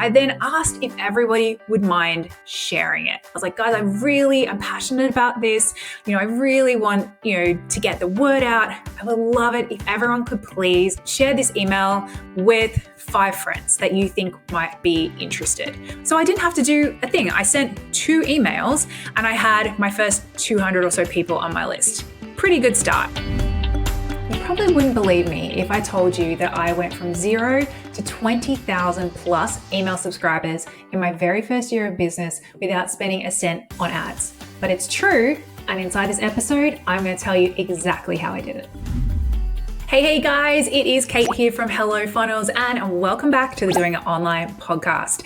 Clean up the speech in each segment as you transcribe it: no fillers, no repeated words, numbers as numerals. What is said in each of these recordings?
I then asked if everybody would mind sharing it. I was like, guys, I'm passionate about this. I really want, to get the word out. I would love it if everyone could please share this email with 5 friends that you think might be interested. So I didn't have to do a thing. I sent 2 emails and I had my first 200 or so people on my list. Pretty good start. You probably wouldn't believe me if I told you that I went from 0 to 20,000 plus email subscribers in my very first year of business without spending a cent on ads. But it's true, and inside this episode, I'm going to tell you exactly how I did it. Hey guys, it is Kate here from Hello Funnels and welcome back to the Doing It Online podcast.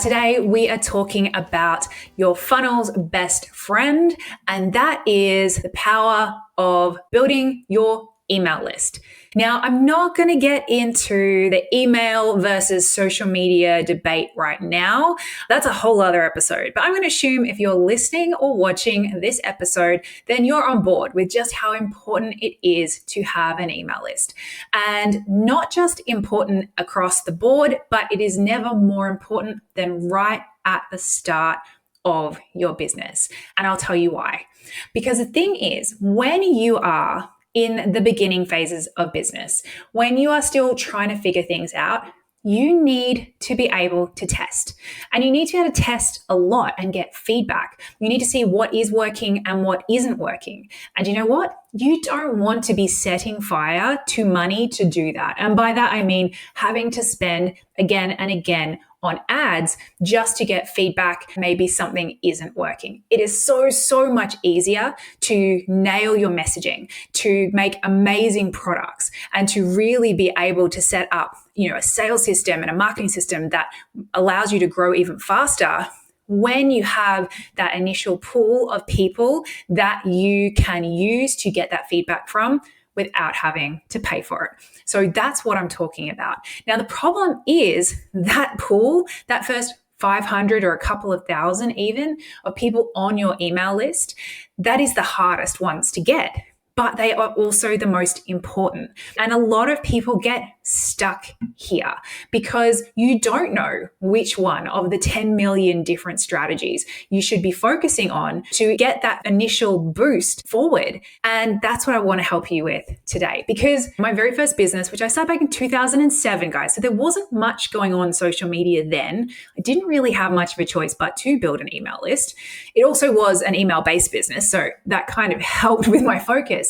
Today we are talking about your funnel's best friend, and that is the power of building your email list. Now, I'm not going to get into the email versus social media debate right now. That's a whole other episode. But I'm going to assume if you're listening or watching this episode, then you're on board with just how important it is to have an email list. And not just important across the board, but it is never more important than right at the start of your business. And I'll tell you why. Because the thing is, when you are in the beginning phases of business, when you are still trying to figure things out, you need to be able to test. And you need to be able to test a lot and get feedback. You need to see what is working and what isn't working. And you know what? You don't want to be setting fire to money to do that. And by that, I mean having to spend again and again on ads just to get feedback, maybe something isn't working. It is so much easier to nail your messaging, to make amazing products, and to really be able to set up, a sales system and a marketing system that allows you to grow even faster when you have that initial pool of people that you can use to get that feedback from without having to pay for it. So that's what I'm talking about. Now, the problem is that pool, that first 500 or a couple of thousand even of people on your email list, that is the hardest ones to get. But they are also the most important. And a lot of people get stuck here because you don't know which one of the 10 million different strategies you should be focusing on to get that initial boost forward. And that's what I want to help you with today. Because my very first business, which I started back in 2007, guys, so there wasn't much going on social media then. I didn't really have much of a choice but to build an email list. It also was an email-based business, so that kind of helped with my focus.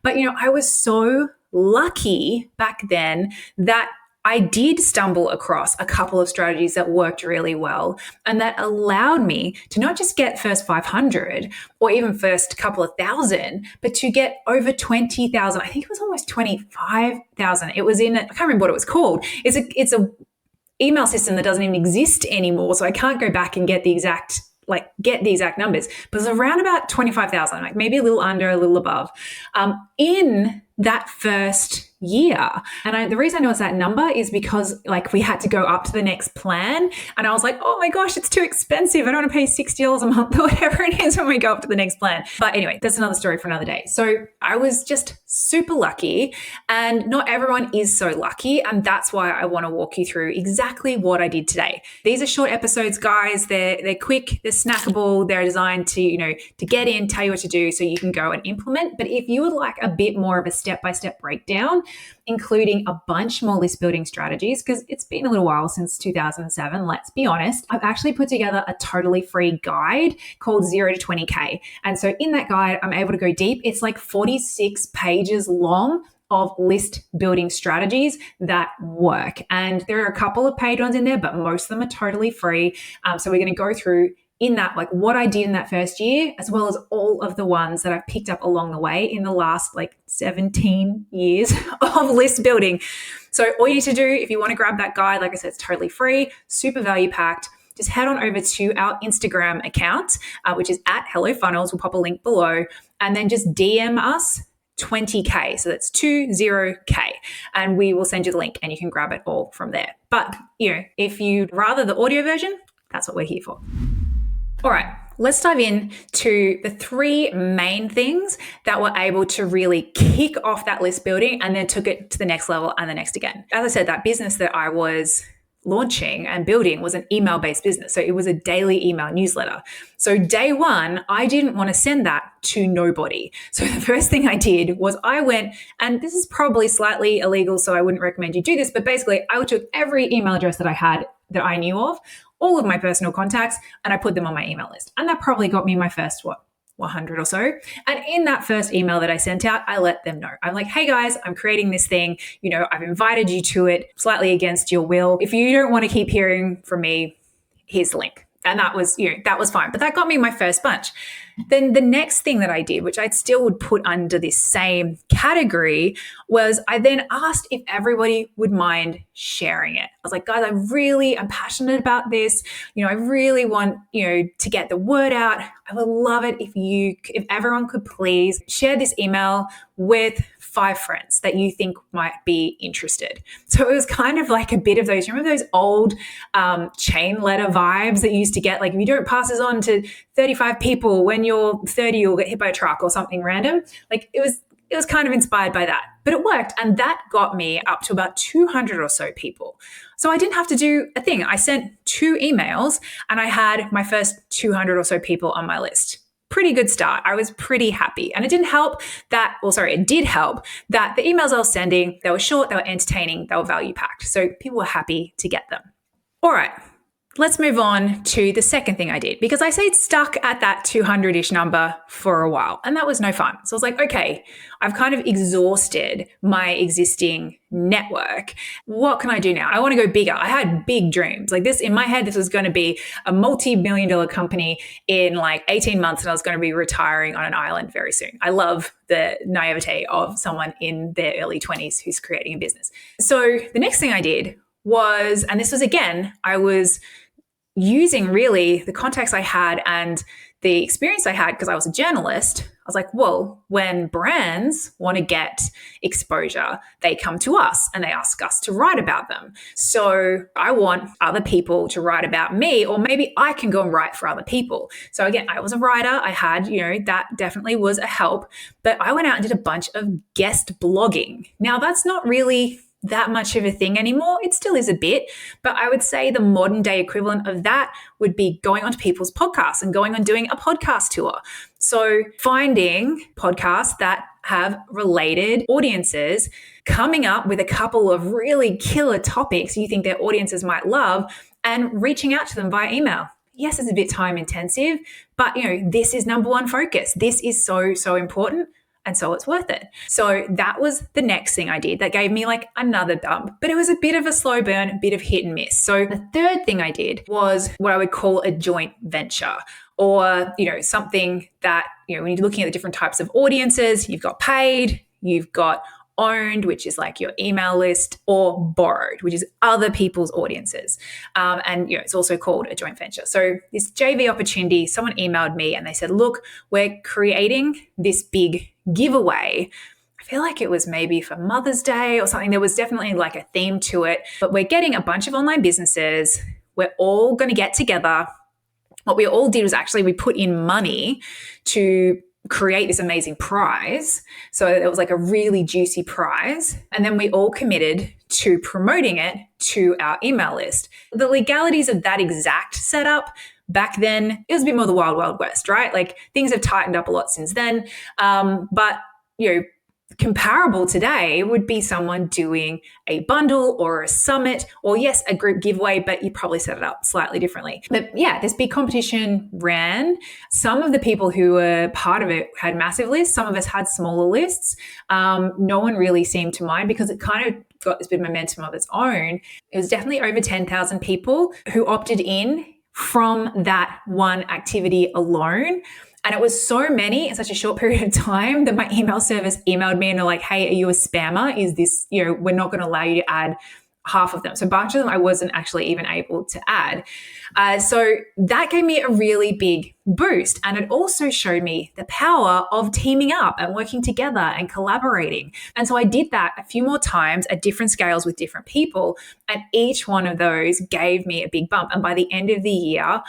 But, I was so lucky back then that I did stumble across a couple of strategies that worked really well and that allowed me to not just get first 500 or even first couple of thousand, but to get over 20,000. I think it was almost 25,000. It was I can't remember what it was called. It's a email system that doesn't even exist anymore. So I can't go back and get the exact numbers, but it's around about 25,000, like maybe a little under, a little above, in that first year. And the reason I know it's that number is because we had to go up to the next plan. And I was like, oh my gosh, it's too expensive. I don't want to pay $60 a month or whatever it is when we go up to the next plan. But anyway, that's another story for another day. So I was just super lucky, and not everyone is so lucky. And that's why I want to walk you through exactly what I did today. These are short episodes, guys. They're quick, they're snackable. They're designed to get in, tell you what to do so you can go and implement. But if you would like a bit more of a step-by-step breakdown, including a bunch more list building strategies, because it's been a little while since 2007, let's be honest, I've actually put together a totally free guide called 0 to 20K. And so in that guide, I'm able to go deep. It's like 46 pages long of list building strategies that work. And there are a couple of paid ones in there, but most of them are totally free. So we're going to go through in that, what I did in that first year, as well as all of the ones that I've picked up along the way in the last 17 years of list building. So all you need to do, if you want to grab that guide, like I said, it's totally free, super value packed. Just head on over to our Instagram account, which is at Hello Funnels. We'll pop a link below, and then just DM us 20K. So that's 20K, and we will send you the link and you can grab it all from there. But, if you'd rather the audio version, that's what we're here for. All right, let's dive in to the 3 main things that were able to really kick off that list building and then took it to the next level and the next again. As I said, that business that I was launching and building was an email-based business. So it was a daily email newsletter. So day one, I didn't want to send that to nobody. So the first thing I did was I went, and this is probably slightly illegal, so I wouldn't recommend you do this, but basically I took every email address that I had that I knew of, all of my personal contacts, and I put them on my email list. And that probably got me my first, 100 or so. And in that first email that I sent out, I let them know. I'm like, hey guys, I'm creating this thing. I've invited you to it slightly against your will. If you don't want to keep hearing from me, here's the link. And that was fine. But that got me my first bunch. Then the next thing that I did, which I still would put under this same category, was I then asked if everybody would mind sharing it. I was like, guys, I'm passionate about this. I really want, to get the word out. I would love it if everyone could please share this email with 5 friends that you think might be interested. So it was kind of like a bit of those, remember those old chain letter vibes that you used to get? Like, if you don't pass this on to 35 people, when you're 30, you'll get hit by a truck or something random. Like it was kind of inspired by that, but it worked. And that got me up to about 200 or so people. So I didn't have to do a thing. I sent 2 emails and I had my first 200 or so people on my list. Pretty good start. I was pretty happy. And it did help that the emails I was sending, they were short, they were entertaining, they were value packed. So people were happy to get them. All right. Let's move on to the second thing I did, because I stayed stuck at that 200-ish number for a while, and that was no fun. So I was like, okay, I've kind of exhausted my existing network. What can I do now? I want to go bigger. I had big dreams. Like this, in my head, this was going to be a multi-million-dollar company in like 18 months, and I was going to be retiring on an island very soon. I love the naivete of someone in their early 20s who's creating a business. So the next thing I did was, and this was again, I was using really the contacts I had and the experience I had because I was a journalist. I was like, well, when brands want to get exposure, they come to us and they ask us to write about them. So I want other people to write about me, or maybe I can go and write for other people. So again, I was a writer. I had, that definitely was a help, but I went out and did a bunch of guest blogging. Now that's not really that much of a thing anymore. It still is a bit, but I would say the modern day equivalent of that would be going onto people's podcasts and going on doing a podcast tour. So finding podcasts that have related audiences, coming up with a couple of really killer topics you think their audiences might love, and reaching out to them via email. Yes, it's a bit time intensive, but this is number one focus. This is so, so important. And so it's worth it. So that was the next thing I did that gave me like another bump, but it was a bit of a slow burn, a bit of hit and miss. So the third thing I did was what I would call a joint venture, or, something that, when you're looking at the different types of audiences, you've got paid, you've got owned, which is like your email list, or borrowed, which is other people's audiences. And it's also called a joint venture. So this JV opportunity, someone emailed me and they said, look, we're creating this big giveaway. I feel like it was maybe for Mother's Day or something. There was definitely like a theme to it, but we're getting a bunch of online businesses. We're all going to get together. What we all did was actually we put in money to create this amazing prize. So it was like a really juicy prize. And then we all committed to promoting it to our email list. The legalities of that exact setup back then, it was a bit more the wild, wild west, right? Like things have tightened up a lot since then. But, comparable today would be someone doing a bundle or a summit, or yes, a group giveaway, but you probably set it up slightly differently. But yeah, this big competition ran. Some of the people who were part of it had massive lists. Some of us had smaller lists. No one really seemed to mind because it kind of got this bit of momentum of its own. It was definitely over 10,000 people who opted in from that one activity alone. And it was so many in such a short period of time that my email service emailed me and they're like, hey, are you a spammer? Is this, we're not going to allow you to add half of them. So a bunch of them I wasn't actually even able to add. So that gave me a really big boost. And it also showed me the power of teaming up and working together and collaborating. And so I did that a few more times at different scales with different people. And each one of those gave me a big bump. And by the end of the year,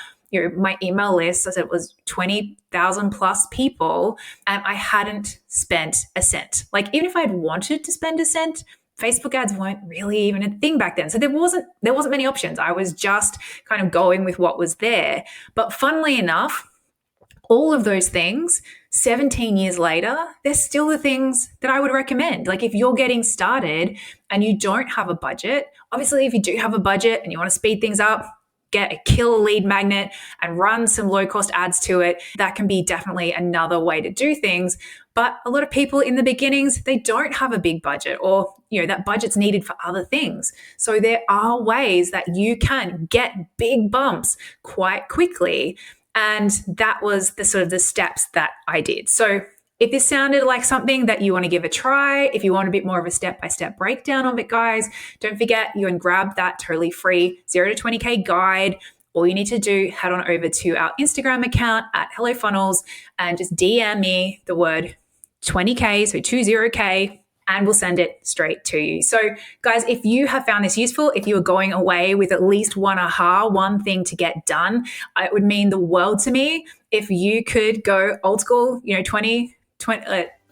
my email list, as it was 20,000 plus people, and I hadn't spent a cent. Like even if I had wanted to spend a cent, Facebook ads weren't really even a thing back then. So there wasn't many options. I was just kind of going with what was there. But funnily enough, all of those things, 17 years later, they're still the things that I would recommend. Like if you're getting started and you don't have a budget, obviously if you do have a budget and you want to speed things up, get a killer lead magnet and run some low cost ads to it. That can be definitely another way to do things. But a lot of people in the beginnings, they don't have a big budget, or that budget's needed for other things. So there are ways that you can get big bumps quite quickly. And that was the sort of the steps that I did. So if this sounded like something that you want to give a try, if you want a bit more of a step-by-step breakdown of it, guys, don't forget you can grab that totally free 0 to 20K guide. All you need to do, head on over to our Instagram account at Hello Funnels and just DM me the word 20K, so 20K, and we'll send it straight to you. So guys, if you have found this useful, if you are going away with at least one thing to get done, it would mean the world to me if you could go old school,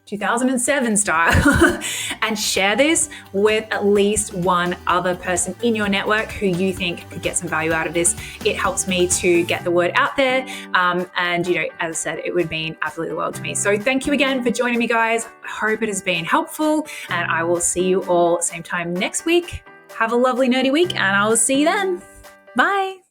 2007 style and share this with at least one other person in your network who you think could get some value out of this. It helps me to get the word out there. And, as I said, it would mean absolutely the world to me. So thank you again for joining me, guys. I hope it has been helpful, and I will see you all same time next week. Have a lovely nerdy week, and I'll see you then. Bye.